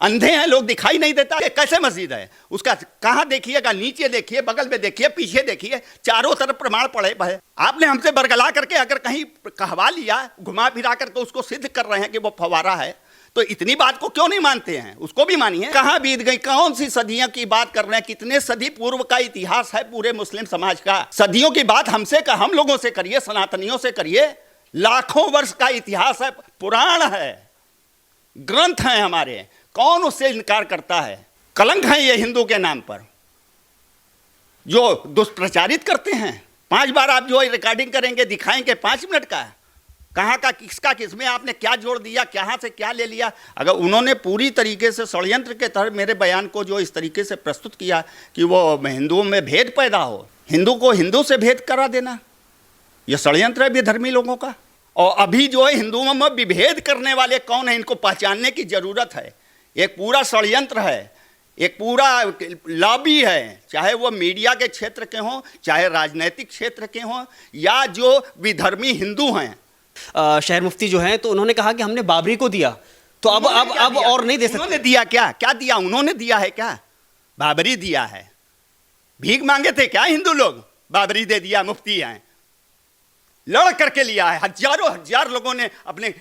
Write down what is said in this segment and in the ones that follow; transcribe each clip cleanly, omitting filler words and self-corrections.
अंधे हैं लोग, दिखाई नहीं देता? ये कैसे मस्जिद है? उसका कहाँ देखिएगा, नीचे देखिए, बगल में देखिए, पीछे देखिए, चारों तरफ प्रमाण पड़े है। आपने हमसे बरगला करके अगर कहीं कहवा लिया, घुमा फिरा करके उसको सिद्ध कर रहे हैं कि वो फवारा है, तो इतनी बात को क्यों नहीं मानते हैं? उसको भी मानिए। कहाँ बीत गई, कौन सी सदियों की बात कर रहे हैं? कितने सदी पूर्व का इतिहास है पूरे मुस्लिम समाज का। सदियों की बात हमसे का हम लोगों से करिए, सनातनियों से करिए। लाखों वर्ष का इतिहास है, पुराण है, ग्रंथ हैं हमारे, कौन उससे इनकार करता है? कलंक है ये हिंदू के नाम पर जो दुष्प्रचारित करते हैं। 5 बार आप जो रिकॉर्डिंग करेंगे, दिखाएंगे 5 मिनट का, कहाँ का किसका किसमें आपने क्या जोड़ दिया, कहाँ से क्या ले लिया। अगर उन्होंने पूरी तरीके से षड्यंत्र के तहत मेरे बयान को जो इस तरीके से प्रस्तुत किया कि वो हिंदुओं में भेद पैदा हो, हिंदू को हिंदू से भेद करा देना, यह षड्यंत्र है बेधर्मी लोगों का। और अभी जो है हिंदुओं में विभेद करने वाले कौन है, इनको पहचानने की जरूरत है। एक पूरा षड्यंत्र है, एक पूरा लॉबी है, चाहे वो मीडिया के क्षेत्र के हों, चाहे राजनीतिक क्षेत्र के हों, या जो विधर्मी हिंदू हैं। शहर मुफ्ती जो हैं तो उन्होंने कहा कि हमने बाबरी को दिया, तो अब और नहीं दे सकते। उन्होंने दिया क्या? क्या दिया? उन्होंने दिया है क्या? बाबरी दिया है? भीख मांगे थे क्या हिंदू लोग? बाबरी दे दिया, मुफ्ती हैं, लड़ करके लिया है। हजारों हजार लोगों ने अपने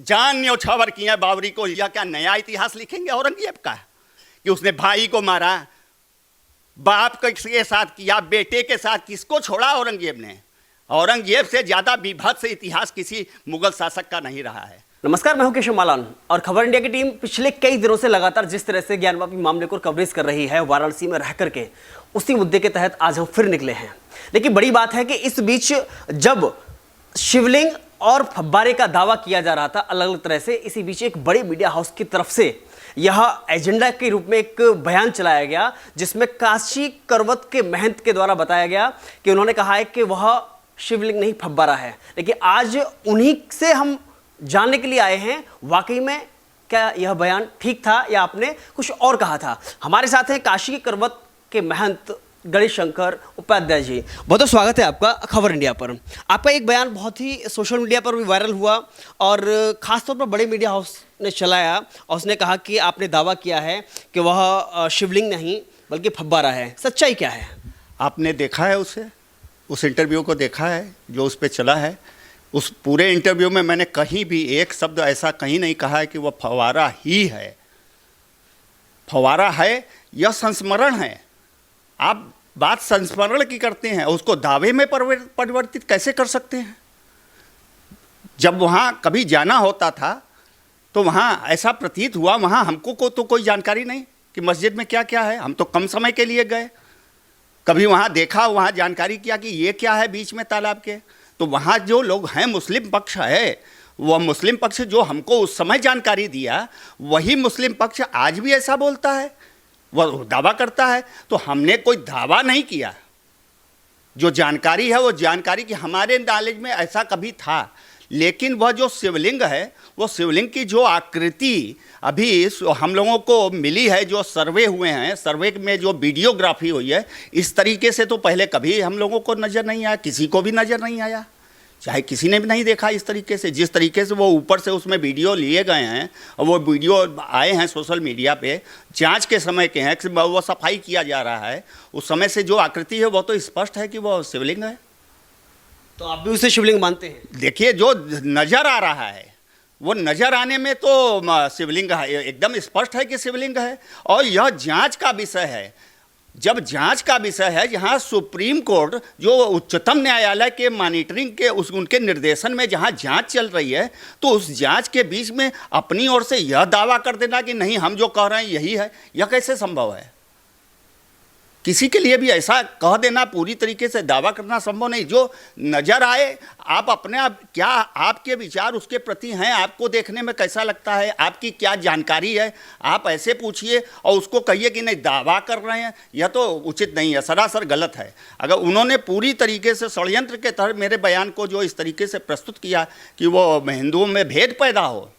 जान न्यौछावर किया बाबरी को। या क्या नया इतिहास लिखेंगे औरंगजेब का कि उसने भाई को मारा, बाप के साथ किया, बेटे के साथ? किसको छोड़ा औरंगजेब ने? औरंगजेब से ज्यादा बीभत्स इतिहास किसी मुगल शासक का नहीं रहा है। नमस्कार, मैं हूं केशव मालान और खबर इंडिया की टीम पिछले कई दिनों से लगातार जिस तरह से ज्ञानवापी मामले को कवरेज कर रही है वाराणसी में रह करके, उसी मुद्दे के तहत आज हम फिर निकले हैं। लेकिन बड़ी बात है कि इस बीच जब शिवलिंग और फव्वारे का दावा किया जा रहा था अलग अलग तरह से, इसी बीच एक बड़े मीडिया हाउस की तरफ से यह एजेंडा के रूप में एक बयान चलाया गया, जिसमें काशी करवत के महंत के द्वारा बताया गया कि उन्होंने कहा है कि वह शिवलिंग नहीं फव्वारा है। लेकिन आज उन्हीं से हम जानने के लिए आए हैं वाकई में क्या यह बयान ठीक था या आपने कुछ और कहा था। हमारे साथ हैं काशी करवत के महंत गणेश शंकर उपाध्याय जी। बहुत बहुत स्वागत है आपका खबर इंडिया पर। आपका एक बयान बहुत ही सोशल मीडिया पर भी वायरल हुआ और ख़ासतौर पर बड़े मीडिया हाउस ने चलाया और उसने कहा कि आपने दावा किया है कि वह शिवलिंग नहीं बल्कि फव्वारा है। सच्चाई क्या है? आपने देखा है उस इंटरव्यू को देखा है जो उस पर चला है? उस पूरे इंटरव्यू में मैंने कहीं भी एक शब्द ऐसा कहीं नहीं कहा है कि वह फव्वारा ही है। फव्वारा है यह संस्मरण है। आप बात संस्मरण की करते हैं, उसको दावे में परिवर्तित कैसे कर सकते हैं? जब वहाँ कभी जाना होता था तो वहाँ ऐसा प्रतीत हुआ, वहाँ हमको को तो कोई जानकारी नहीं कि मस्जिद में क्या क्या है। हम तो कम समय के लिए गए, कभी वहाँ देखा, वहाँ जानकारी किया कि ये क्या है बीच में तालाब के। तो वहाँ जो लोग हैं, मुस्लिम पक्ष है, वह मुस्लिम पक्ष जो हमको उस समय जानकारी दिया, वही मुस्लिम पक्ष आज भी ऐसा बोलता है, वह दावा करता है। तो हमने कोई दावा नहीं किया। जो जानकारी है वो जानकारी कि हमारे नॉलेज में ऐसा कभी था। लेकिन वह जो शिवलिंग है, वो शिवलिंग की जो आकृति अभी हम लोगों को मिली है, जो सर्वे हुए हैं, सर्वे में जो वीडियोग्राफी हुई है, इस तरीके से तो पहले कभी हम लोगों को नज़र नहीं आया, किसी को भी नज़र नहीं आया, चाहे किसी ने भी नहीं देखा इस तरीके से। जिस तरीके से वो ऊपर से उसमें वीडियो लिए गए हैं और वो वीडियो आए हैं सोशल मीडिया पे, जांच के समय के हैं, वो सफाई किया जा रहा है, उस समय से जो आकृति है वो तो स्पष्ट है कि वो शिवलिंग है। तो आप भी उसे शिवलिंग मानते हैं? देखिए, जो नज़र आ रहा है वो नज़र आने में तो शिवलिंग है, एकदम स्पष्ट है कि शिवलिंग है। और यह जांच का विषय है। जब जांच का विषय है, जहां सुप्रीम कोर्ट जो उच्चतम न्यायालय के मॉनिटरिंग के उनके निर्देशन में जहां जांच चल रही है, तो उस जांच के बीच में अपनी ओर से यह दावा कर देना कि नहीं हम जो कह रहे हैं यही है, यह कैसे संभव है? किसी के लिए भी ऐसा कह देना, पूरी तरीके से दावा करना संभव नहीं। जो नज़र आए, आप अपने आप क्या आपके विचार उसके प्रति हैं, आपको देखने में कैसा लगता है, आपकी क्या जानकारी है, आप ऐसे पूछिए और उसको कहिए कि नहीं दावा कर रहे हैं, यह तो उचित नहीं है, सरासर गलत है। अगर उन्होंने पूरी तरीके से षड्यंत्र के तहत मेरे बयान को जो इस तरीके से प्रस्तुत किया कि वो हिंदुओं में भेद पैदा हो,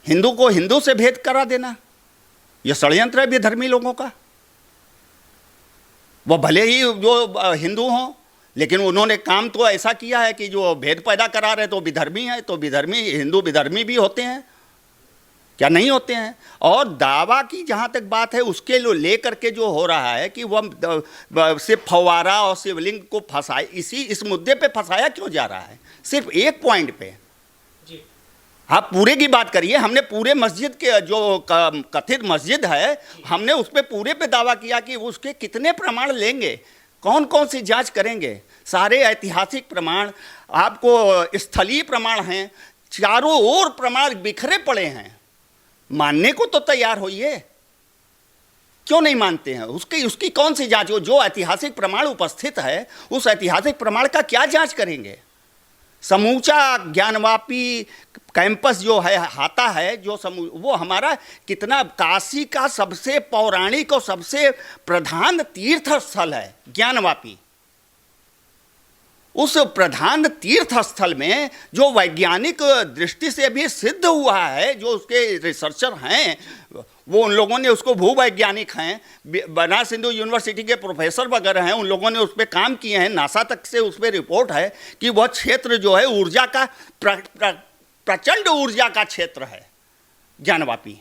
हिंदू को हिंदू से भेद करा देना, यह षड्यंत्र है बेधर्मी लोगों का। वो भले ही जो हिंदू हों, लेकिन उन्होंने काम तो ऐसा किया है कि जो भेद पैदा करा रहे तो विधर्मी है, तो विधर्मी हिंदू विधर्मी भी होते हैं। क्या नहीं होते हैं? और दावा की जहाँ तक बात है उसके लेकर के जो हो रहा है कि वह सिर्फ फव्वारा और शिवलिंग को फंसाए, इस मुद्दे पे फंसाया क्यों जा रहा है? सिर्फ एक पॉइंट पे जी। आप पूरे की बात करिए। हमने पूरे मस्जिद के जो कथित मस्जिद है, हमने उस पर पूरे पे दावा किया कि उसके कितने प्रमाण लेंगे, कौन कौन सी जांच करेंगे। सारे ऐतिहासिक प्रमाण, आपको स्थलीय प्रमाण हैं, चारों ओर प्रमाण बिखरे पड़े हैं। मानने को तो तैयार होइए, क्यों नहीं मानते हैं? उसकी कौन सी जांच हो? जो ऐतिहासिक प्रमाण उपस्थित है उस ऐतिहासिक प्रमाण का क्या जांच करेंगे? समूचा ज्ञानवापी कैंपस जो है आता है, वो हमारा कितना काशी का सबसे पौराणिक और सबसे प्रधान तीर्थ स्थल है ज्ञानवापी। उस प्रधान तीर्थ स्थल में जो वैज्ञानिक दृष्टि से भी सिद्ध हुआ है, जो उसके रिसर्चर हैं, वो उन लोगों ने उसको भूवैज्ञानिक हैं, बनारस हिंदू यूनिवर्सिटी के प्रोफेसर वगैरह हैं, उन लोगों ने उस पर काम किए हैं, नासा तक से उस पर रिपोर्ट है कि वह क्षेत्र जो है ऊर्जा का प्रचंड ऊर्जा का क्षेत्र है ज्ञानवापी।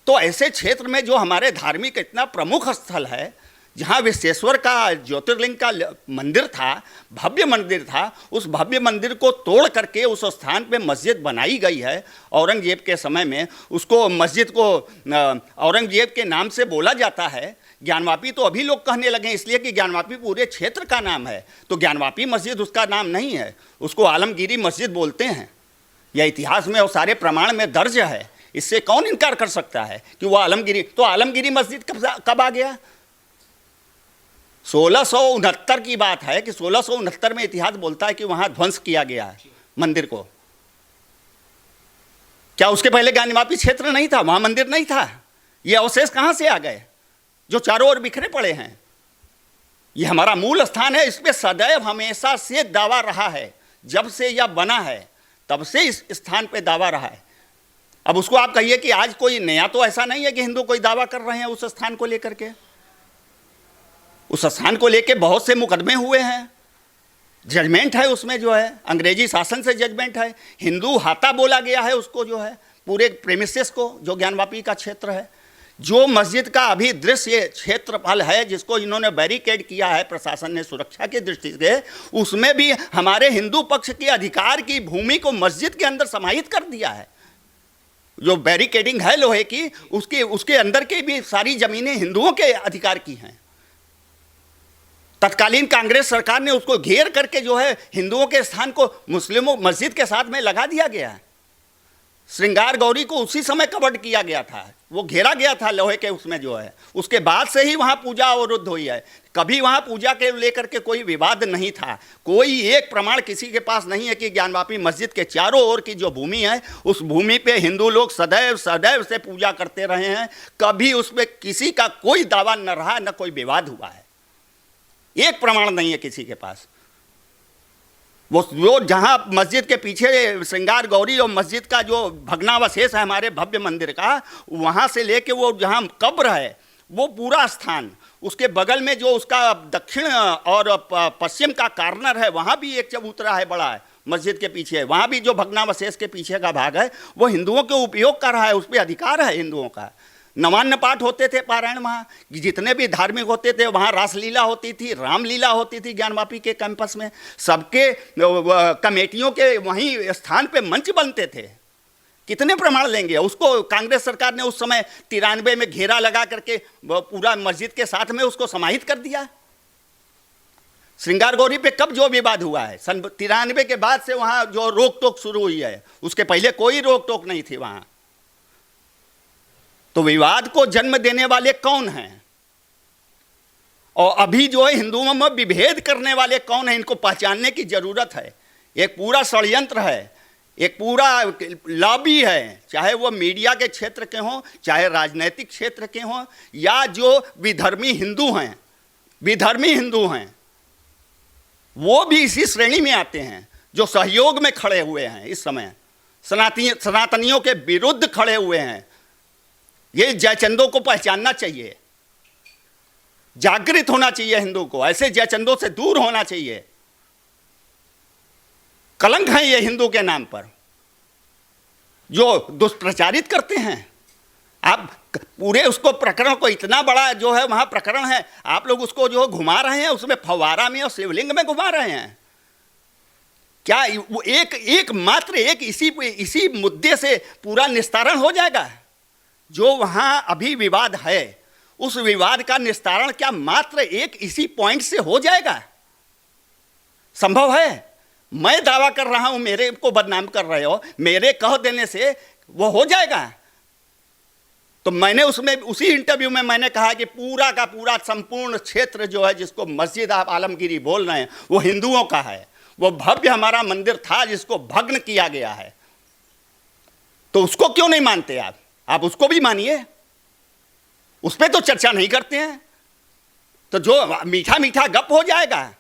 तो ऐसे क्षेत्र में जो हमारे धार्मिक इतना प्रमुख स्थल है, जहाँ विश्वेश्वर का ज्योतिर्लिंग का मंदिर था, भव्य मंदिर था, उस भव्य मंदिर को तोड़ करके उस स्थान पे मस्जिद बनाई गई है। औरंगजेब के समय में उसको मस्जिद को औरंगजेब के नाम से बोला जाता है। ज्ञानवापी तो अभी लोग कहने लगे इसलिए कि ज्ञानवापी पूरे क्षेत्र का नाम है, तो ज्ञानवापी मस्जिद उसका नाम नहीं है, उसको आलमगीरी मस्जिद बोलते हैं। यह इतिहास में और सारे प्रमाण में दर्ज है, इससे कौन इनकार कर सकता है कि वह आलमगीरी। तो आलमगीरी मस्जिद कब आ गया? 1669 की बात है कि 1669 में इतिहास बोलता है कि वहां ध्वंस किया गया है मंदिर को। क्या उसके पहले ज्ञानवापी क्षेत्र नहीं था, वहां मंदिर नहीं था? ये अवशेष कहां से आ गए जो चारों ओर बिखरे पड़े हैं? ये हमारा मूल स्थान है, इस पे सदैव हमेशा से दावा रहा है। जब से यह बना है तब से इस स्थान पे दावा रहा है। अब उसको आप कहिए कि आज कोई नया तो ऐसा नहीं है कि हिंदू कोई दावा कर रहे हैं उस स्थान को लेकर के। उस स्थान को लेके बहुत से मुकदमे हुए हैं, जजमेंट है उसमें, जो है अंग्रेजी शासन से जजमेंट है। हिंदू हाता बोला गया है उसको, जो है पूरे प्रेमिसेस को, जो ज्ञानवापी का क्षेत्र है। जो मस्जिद का अभी दृश्य क्षेत्रफल है जिसको इन्होंने बैरिकेड किया है प्रशासन ने सुरक्षा की दृष्टि से, उसमें भी हमारे हिंदू पक्ष के अधिकार की भूमि को मस्जिद के अंदर समाहित कर दिया है। जो बैरिकेडिंग है लोहे की, उसके अंदर की भी सारी जमीनें हिंदुओं के अधिकार की हैं। तत्कालीन कांग्रेस सरकार ने उसको घेर करके जो है हिंदुओं के स्थान को मुस्लिमों मस्जिद के साथ में लगा दिया गया है। श्रृंगार गौरी को उसी समय कवर्ड किया गया था, वो घेरा गया था लोहे के उसमें, जो है उसके बाद से ही वहाँ पूजा अवरुद्ध हुई है। कभी वहाँ पूजा के लेकर के कोई विवाद नहीं था। कोई एक प्रमाण किसी के पास नहीं है कि ज्ञानवापी मस्जिद के चारों ओर की जो भूमि है, उस भूमि पे हिंदू लोग सदैव से पूजा करते रहे हैं। कभी उस पर किसी का कोई दावा न रहा, न कोई विवाद हुआ है। एक प्रमाण नहीं है किसी के पास। वो जहाँ मस्जिद के पीछे श्रृंगार गौरी और मस्जिद का जो भग्नावशेष है हमारे भव्य मंदिर का, वहाँ से लेके वो जहाँ कब्र है, वो पूरा स्थान, उसके बगल में जो उसका दक्षिण और पश्चिम का कार्नर है, वहाँ भी एक चबूतरा है बड़ा है मस्जिद के पीछे, वहाँ भी जो भग्नावशेष के पीछे का भाग है वो हिंदुओं के उपयोग कर रहा है, उस पर अधिकार है हिंदुओं का। नवान्न पाठ होते थे पारायण, वहाँ जितने भी धार्मिक होते थे, वहाँ रासलीला होती थी, रामलीला होती थी ज्ञानवापी के कैंपस में। सबके कमेटियों के वहीं स्थान पे मंच बनते थे। कितने प्रमाण लेंगे? उसको कांग्रेस सरकार ने उस समय 93 में घेरा लगा करके पूरा मस्जिद के साथ में उसको समाहित कर दिया। श्रृंगार गौरी पे कब जो विवाद हुआ है? सन 93 के बाद से वहाँ जो रोक टोक शुरू हुई है, उसके पहले कोई रोक टोक नहीं थी वहाँ। तो विवाद को जन्म देने वाले कौन हैं? और अभी जो है हिंदुओं में विभेद करने वाले कौन हैं? इनको पहचानने की जरूरत है। एक पूरा षड्यंत्र है, एक पूरा लॉबी है, चाहे वो मीडिया के क्षेत्र के हों, चाहे राजनीतिक क्षेत्र के हों, या जो विधर्मी हिंदू हैं, वो भी इसी श्रेणी में आते हैं, जो सहयोग में खड़े हुए हैं इस समय, सनातनियों के विरुद्ध खड़े हुए हैं। ये जयचंदों को पहचानना चाहिए, जागृत होना चाहिए हिंदू को, ऐसे जयचंदों से दूर होना चाहिए। कलंक है ये हिंदू के नाम पर। जो दुष्प्रचारित करते हैं। आप पूरे उसको प्रकरण को, इतना बड़ा जो है वहाँ प्रकरण है, आप लोग उसको जो घुमा रहे हैं, उसमें फव्वारा में और शिवलिंग में घुमा रहे हैं। क्या वो एक मात्र एक इसी मुद्दे से पूरा निस्तारण हो जाएगा? जो वहाँ अभी विवाद है, उस विवाद का निस्तारण क्या मात्र एक इसी पॉइंट से हो जाएगा? संभव है? मैं दावा कर रहा हूं, मेरे को बदनाम कर रहे हो, मेरे कह देने से वो हो जाएगा? तो मैंने उसमें उसी इंटरव्यू में मैंने कहा कि पूरा का पूरा संपूर्ण क्षेत्र जो है, जिसको मस्जिद आप आलमगीरी बोल रहे हैं, वो हिंदुओं का है। वो भव्य हमारा मंदिर था जिसको भग्न किया गया है। तो उसको क्यों नहीं मानते आप? आप उसको भी मानिए, उस पर तो चर्चा नहीं करते हैं। तो जो मीठा मीठा गप हो जाएगा,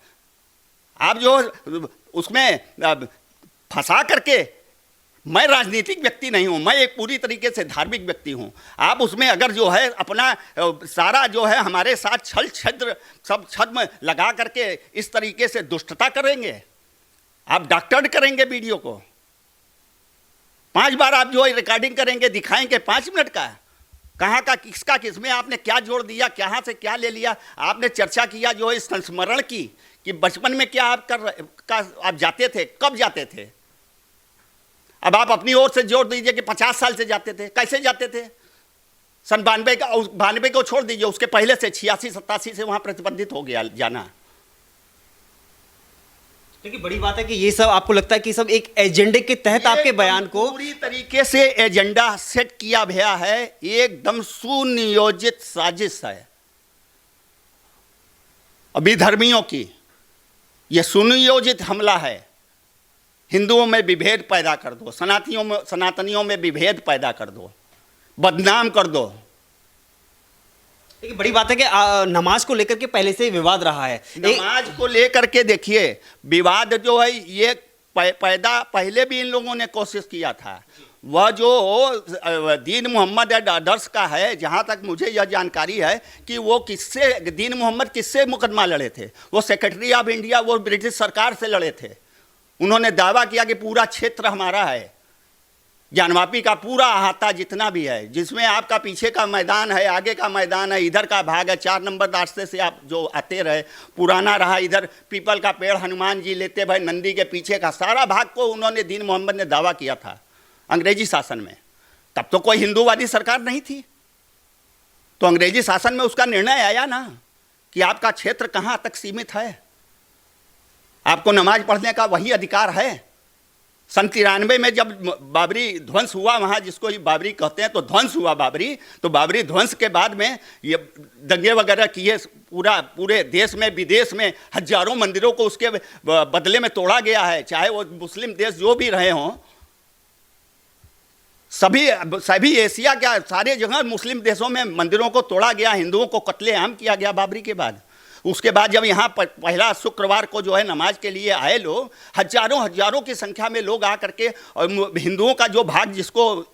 आप जो उसमें फंसा करके, मैं राजनीतिक व्यक्ति नहीं हूं, मैं एक पूरी तरीके से धार्मिक व्यक्ति हूं। आप उसमें अगर जो है अपना सारा जो है हमारे साथ छल छद्र सब छद्म लगा करके इस तरीके से दुष्टता करेंगे, आप डॉक्टर करेंगे वीडियो को 5 बार, आप जो है रिकॉर्डिंग करेंगे, दिखाएंगे 5 मिनट का, कहाँ का किसका किसमें आपने क्या जोड़ दिया, कहाँ से क्या ले लिया। आपने चर्चा किया जो है संस्मरण की, कि बचपन में क्या आप जाते थे, कब जाते थे। अब आप अपनी ओर से जोड़ दीजिए कि 50 साल से जाते थे। कैसे जाते थे? सन 92 को छोड़ दीजिए, उसके पहले से 86-87 से वहाँ प्रतिबंधित हो गया जाना। लेकिन बड़ी बात है कि ये सब आपको लगता है कि सब एक एजेंडे के तहत आपके बयान को पूरी तरीके से एजेंडा सेट किया गया है, एकदम सुनियोजित साजिश है अभी धर्मियों की। यह सुनियोजित हमला है। हिंदुओं में विभेद पैदा कर दो, सनातनियों में विभेद पैदा कर दो, बदनाम कर दो। लेकिन बड़ी बात है कि नमाज को लेकर के पहले से ही विवाद रहा है। नमाज को लेकर के देखिए, विवाद जो है ये पैदा पहले भी इन लोगों ने कोशिश किया था। वह जो दीन मोहम्मद आदर्श का है, जहाँ तक मुझे यह जानकारी है कि वो दीन मोहम्मद किससे मुकदमा लड़े थे? वो सेक्रेटरी ऑफ इंडिया, वो ब्रिटिश सरकार से लड़े थे। उन्होंने दावा किया कि पूरा क्षेत्र हमारा है, ज्ञानवापी का पूरा अहाता जितना भी है, जिसमें आपका पीछे का मैदान है, आगे का मैदान है, इधर का भाग है, 4 नंबर रास्ते से आप जो आते रहे, पुराना रहा, इधर पीपल का पेड़, हनुमान जी लेते भाई, नंदी के पीछे का सारा भाग को उन्होंने, दीन मोहम्मद ने दावा किया था अंग्रेजी शासन में। तब तो कोई हिंदूवादी सरकार नहीं थी, तो अंग्रेजी शासन में उसका निर्णय आया ना कि आपका क्षेत्र कहाँ तक सीमित है, आपको नमाज पढ़ने का वही अधिकार है। सन 93 में जब बाबरी ध्वंस हुआ, वहाँ जिसको ही बाबरी कहते हैं, तो ध्वंस हुआ बाबरी, तो बाबरी ध्वंस के बाद में ये दंगे वगैरह किए, पूरे देश में विदेश में हजारों मंदिरों को उसके बदले में तोड़ा गया है। चाहे वो मुस्लिम देश जो भी रहे हों, सभी एशिया के सारे जगह मुस्लिम देशों में मंदिरों को तोड़ा गया, हिंदुओं को कत्लेआम किया गया बाबरी के बाद। उसके बाद जब यहाँ पहला शुक्रवार को जो है नमाज के लिए आए लोग, हजारों की संख्या में लोग आकर के, और हिंदुओं का जो भाग जिसको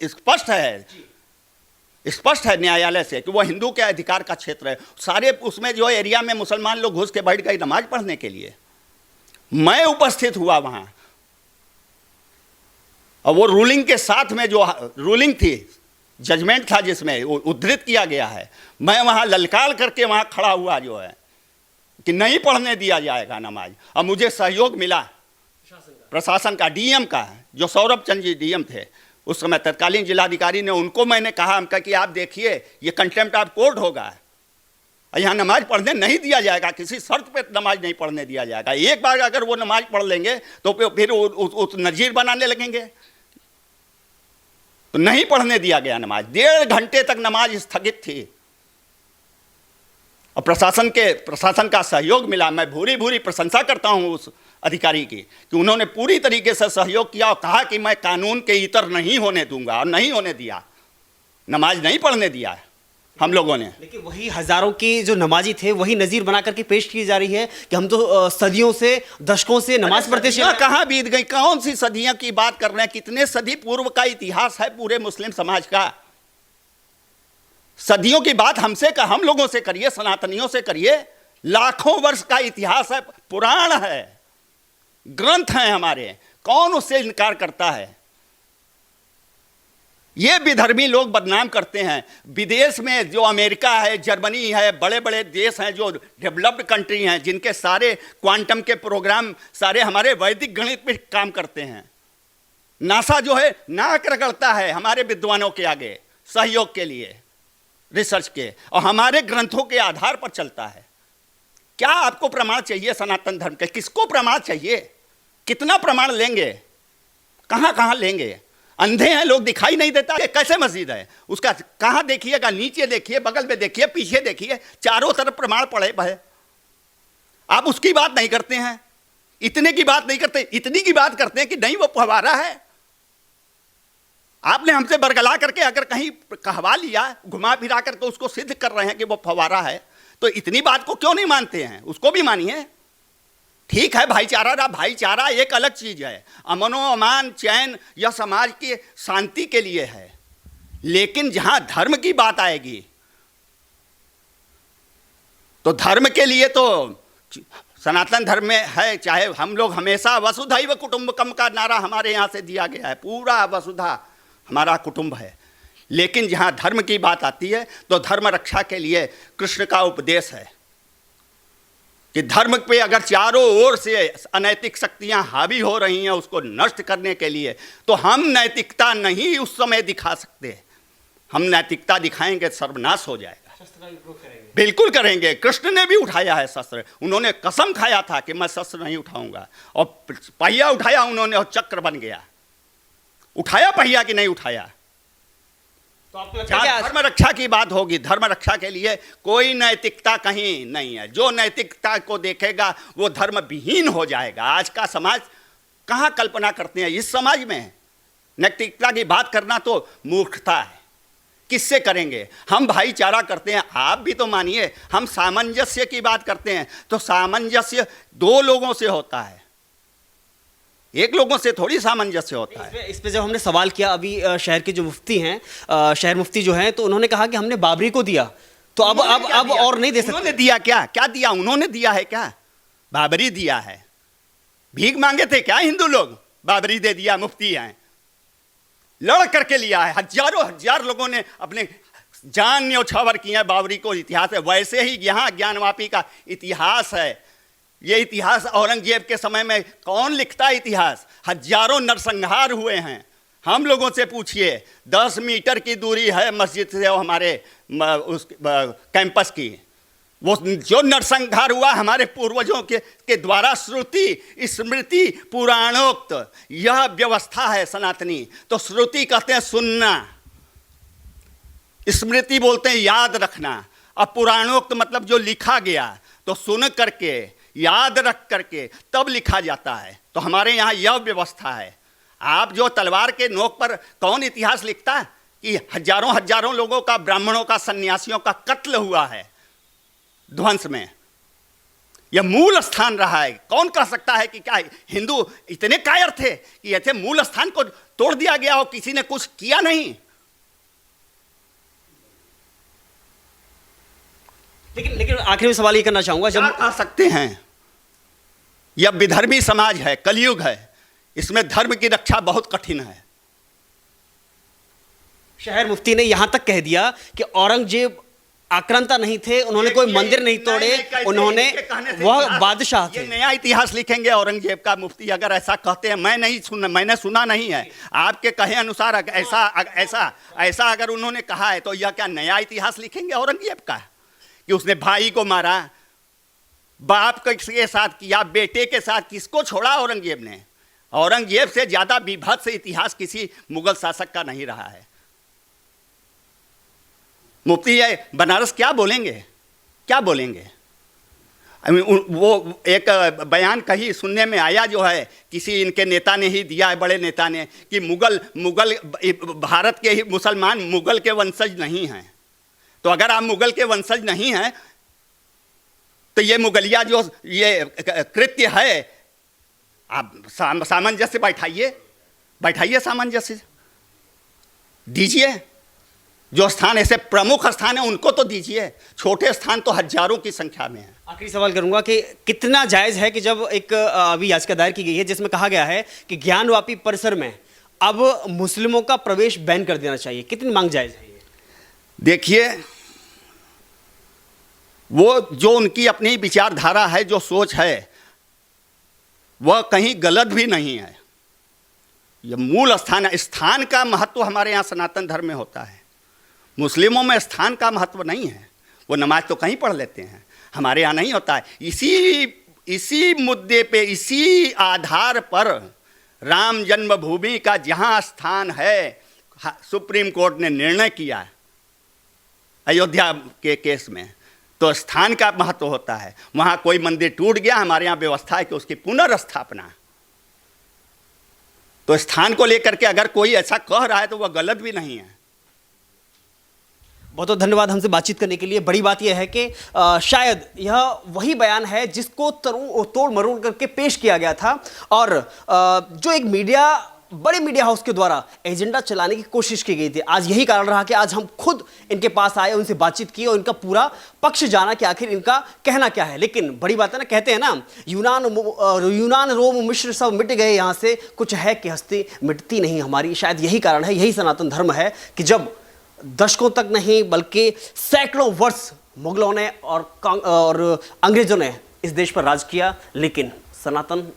स्पष्ट है न्यायालय से कि वो हिंदू के अधिकार का क्षेत्र है, सारे उसमें जो एरिया में मुसलमान लोग घुस के बैठ गए नमाज पढ़ने के लिए। मैं उपस्थित हुआ वहाँ, और वो रूलिंग के साथ में जो रूलिंग थी, जजमेंट था जिसमें उद्धृत किया गया है, मैं वहाँ ललकार करके वहाँ खड़ा हुआ जो है कि नहीं पढ़ने दिया जाएगा नमाज। और मुझे सहयोग मिला प्रशासन का, डीएम का, जो सौरभ चंद्र जी डीएम थे उस समय, तत्कालीन जिलाधिकारी ने, उनको मैंने कहा कि आप देखिए ये कंटेम्प्ट ऑफ कोर्ट होगा, यहाँ नमाज पढ़ने नहीं दिया जाएगा, किसी शर्त पे नमाज नहीं पढ़ने दिया जाएगा। एक बार अगर वो नमाज पढ़ लेंगे तो फिर उस नज़ीर बनाने लगेंगे। तो नहीं पढ़ने दिया गया नमाज, 1.5 घंटे तक नमाज स्थगित थी, और प्रशासन का सहयोग मिला। मैं भूरी प्रशंसा करता हूं उस अधिकारी की कि उन्होंने पूरी तरीके से सहयोग किया और कहा कि मैं कानून के इतर नहीं होने दूंगा, और नहीं होने दिया, नमाज नहीं पढ़ने दिया हम लोगों ने। लेकिन वही हजारों की जो नमाजी थे वही नज़ीर बना करके पेश की जा रही है कि हम तो सदियों से, दशकों से नमाज पढ़ते हैं। कहाँ बीत गई, कौन सी सदियों की बात कर रहे हैं? कितने सदी पूर्व का इतिहास है पूरे मुस्लिम समाज का। सदियों की बात हम लोगों से करिए, सनातनियों से करिए। लाखों वर्ष का इतिहास है, पुराण है, ग्रंथ हैं हमारे, कौन उससे इनकार करता है? ये विधर्मी लोग बदनाम करते हैं। विदेश में जो अमेरिका है, जर्मनी है, बड़े बड़े देश हैं जो डेवलप्ड कंट्री हैं, जिनके सारे क्वांटम के प्रोग्राम सारे हमारे वैदिक गणित पे काम करते हैं। नासा जो है नाक रगड़ता है हमारे विद्वानों के आगे सहयोग के लिए, रिसर्च के, और हमारे ग्रंथों के आधार पर चलता है। क्या आपको प्रमाण चाहिए सनातन धर्म के? किसको प्रमाण चाहिए? कितना प्रमाण लेंगे? कहाँ कहाँ लेंगे? अंधे हैं लोग, दिखाई नहीं देता कि कैसे मस्जिद है? उसका कहाँ देखिएगा? नीचे देखिए, बगल में देखिए, पीछे देखिए, चारों तरफ प्रमाण पड़े भय। आप उसकी बात नहीं करते हैं, इतने की बात नहीं करते, इतनी की बात करते हैं कि नहीं वो फव्वारा है। आपने हमसे बरगला करके अगर कहीं कहवा लिया, घुमा फिरा करके उसको सिद्ध कर रहे हैं कि वो फव्वारा है, तो इतनी बात को क्यों नहीं मानते हैं? उसको भी मानिए। ठीक है, भाईचारा एक अलग चीज है, अमनो अमान चैन यह समाज की शांति के लिए है। लेकिन जहां धर्म की बात आएगी तो धर्म के लिए तो सनातन धर्म में है, चाहे हम लोग हमेशा वसुधैव कुटुंबकम का नारा हमारे यहाँ से दिया गया है, पूरा वसुधा हमारा कुटुंब है। लेकिन जहाँ धर्म की बात आती है तो धर्म रक्षा के लिए कृष्ण का उपदेश है कि धर्म पे अगर चारों ओर से अनैतिक शक्तियाँ हावी हो रही हैं उसको नष्ट करने के लिए, तो हम नैतिकता नहीं उस समय दिखा सकते। हम नैतिकता दिखाएंगे सर्वनाश हो जाएगा। बिल्कुल करेंगे। कृष्ण ने भी उठाया है शस्त्र, उन्होंने कसम खाया था कि मैं शस्त्र नहीं उठाऊंगा, और पहिया उठाया उन्होंने और चक्र बन गया। उठाया पहिया कि नहीं उठाया? तो आपको लगता है धर्म रक्षा की बात होगी, धर्म रक्षा के लिए कोई नैतिकता कहीं नहीं है। जो नैतिकता को देखेगा वो धर्म विहीन हो जाएगा। आज का समाज कहाँ कल्पना करते हैं? इस समाज में नैतिकता की बात करना तो मूर्खता है। किससे करेंगे? हम भाईचारा करते हैं, आप भी तो मानिए। हम सामंजस्य की बात करते हैं, तो सामंजस्य दो लोगों से होता है, एक लोगों से थोड़ी सामंजस्य होता है। इस पे जब हमने सवाल किया अभी शहर के जो मुफ्ती हैं, शहर मुफ्ती जो हैं, तो उन्होंने कहा कि हमने बाबरी को दिया, तो अब और नहीं दे सकते। उन्होंने दिया क्या? क्या दिया? उन्होंने दिया है क्या? बाबरी दिया है। भीख मांगे थे क्या हिंदू लोग? बाबरी दे दिया। मुफ्ती हैं, लड़ करके लिया है। हजारों हजार लोगों ने अपने जान न्यौछावर किए हैं। बाबरी को इतिहास है। वैसे ही यहाँ ज्ञानवापी का इतिहास है। ये इतिहास औरंगजेब के समय में कौन लिखता है इतिहास? हजारों नरसंहार हुए हैं। हम लोगों से पूछिए, 10 मीटर की दूरी है मस्जिद से और हमारे उस कैंपस की। वो जो नरसंहार हुआ हमारे पूर्वजों के द्वारा श्रुति स्मृति पुराणोक्त यह व्यवस्था है सनातनी। तो श्रुति कहते हैं सुनना, स्मृति बोलते हैं याद रखना, और पुराणोक्त मतलब जो लिखा गया, तो सुन करके याद रख करके तब लिखा जाता है। तो हमारे यहाँ यह व्यवस्था है। आप जो तलवार के नोक पर कौन इतिहास लिखता है कि हजारों हजारों लोगों का, ब्राह्मणों का, सन्यासियों का कत्ल हुआ है ध्वंस में? यह मूल स्थान रहा है। कौन कह सकता है कि क्या हिंदू इतने कायर थे कि ऐसे मूल स्थान को तोड़ दिया गया हो, किसी ने कुछ किया नहीं? लेकिन आखिर में सवाल ये करना चाहूंगा, जब कह सकते हैं यह विधर्मी समाज है, कलयुग है, इसमें धर्म की रक्षा बहुत कठिन है। शहर मुफ्ती ने यहां तक कह दिया कि औरंगजेब आक्रांता नहीं थे, उन्होंने कोई मंदिर नहीं तोड़े, उन्होंने वह बादशाह थे। ये नया इतिहास लिखेंगे औरंगजेब का मुफ्ती अगर ऐसा कहते हैं। मैंने सुना नहीं है। आपके कहे अनुसार ऐसा अगर उन्होंने कहा है तो यह क्या नया इतिहास लिखेंगे औरंगजेब का कि उसने भाई को मारा, बाप के साथ किया, बेटे के साथ? किसको छोड़ा औरंगजेब ने? औरंगजेब से ज्यादा विभत्स इतिहास किसी मुगल शासक का नहीं रहा है। मुफ्ती है बनारस क्या बोलेंगे? क्या बोलेंगे? वो एक बयान कहीं सुनने में आया, जो है किसी इनके नेता ने ही दिया है, बड़े नेता ने, कि मुगल भारत के ही मुसलमान मुगल के वंशज नहीं हैं। तो अगर आप मुगल के वंशज नहीं हैं तो ये मुगलिया जो ये कृत्य है, आप सामंजस्य बैठाइए, सामंजस्य दीजिए। जो स्थान ऐसे प्रमुख स्थान है उनको तो दीजिए, छोटे स्थान तो हजारों की संख्या में है। आखिरी सवाल करूंगा कि कितना जायज़ है कि जब एक अभी याचिका दायर की गई है जिसमें कहा गया है कि ज्ञानवापी परिसर में अब मुस्लिमों का प्रवेश बैन कर देना चाहिए, कितनी मांग जायज है ये? देखिए, वो जो उनकी अपनी विचारधारा है, जो सोच है, वह कहीं गलत भी नहीं है। यह मूल स्थान है। स्थान का महत्व हमारे यहाँ सनातन धर्म में होता है। मुस्लिमों में स्थान का महत्व नहीं है। वो नमाज तो कहीं पढ़ लेते हैं, हमारे यहाँ नहीं होता है। इसी मुद्दे पे, इसी आधार पर राम जन्मभूमि का जहाँ स्थान है, सुप्रीम कोर्ट ने निर्णय किया है अयोध्या के केस में, तो स्थान का महत्व होता है। वहाँ कोई मंदिर टूट गया, हमारे यहाँ व्यवस्था है कि उसकी पुनर्स्थापना। तो स्थान को लेकर के अगर कोई ऐसा कह रहा है तो वह गलत भी नहीं है। बहुत बहुत धन्यवाद हमसे बातचीत करने के लिए। बड़ी बात यह है कि शायद यह वही बयान है जिसको तोड़ मरोड़ करके पेश किया गया था, और जो एक बड़े मीडिया हाउस के द्वारा एजेंडा चलाने की कोशिश की गई थी। आज यही कारण रहा कि आज हम खुद इनके पास आए, उनसे बातचीत की और इनका पूरा पक्ष जाना कि आखिर इनका कहना क्या है। लेकिन बड़ी बात है ना, कहते हैं ना, यूनान रोम मिस्र सब मिट गए, यहाँ से कुछ है कि हस्ती मिटती नहीं हमारी। शायद यही कारण है, यही सनातन धर्म है कि जब दशकों तक नहीं बल्कि सैकड़ों वर्ष मुगलों ने और अंग्रेजों ने इस देश पर राज किया, लेकिन सनातन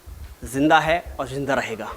जिंदा है और जिंदा रहेगा।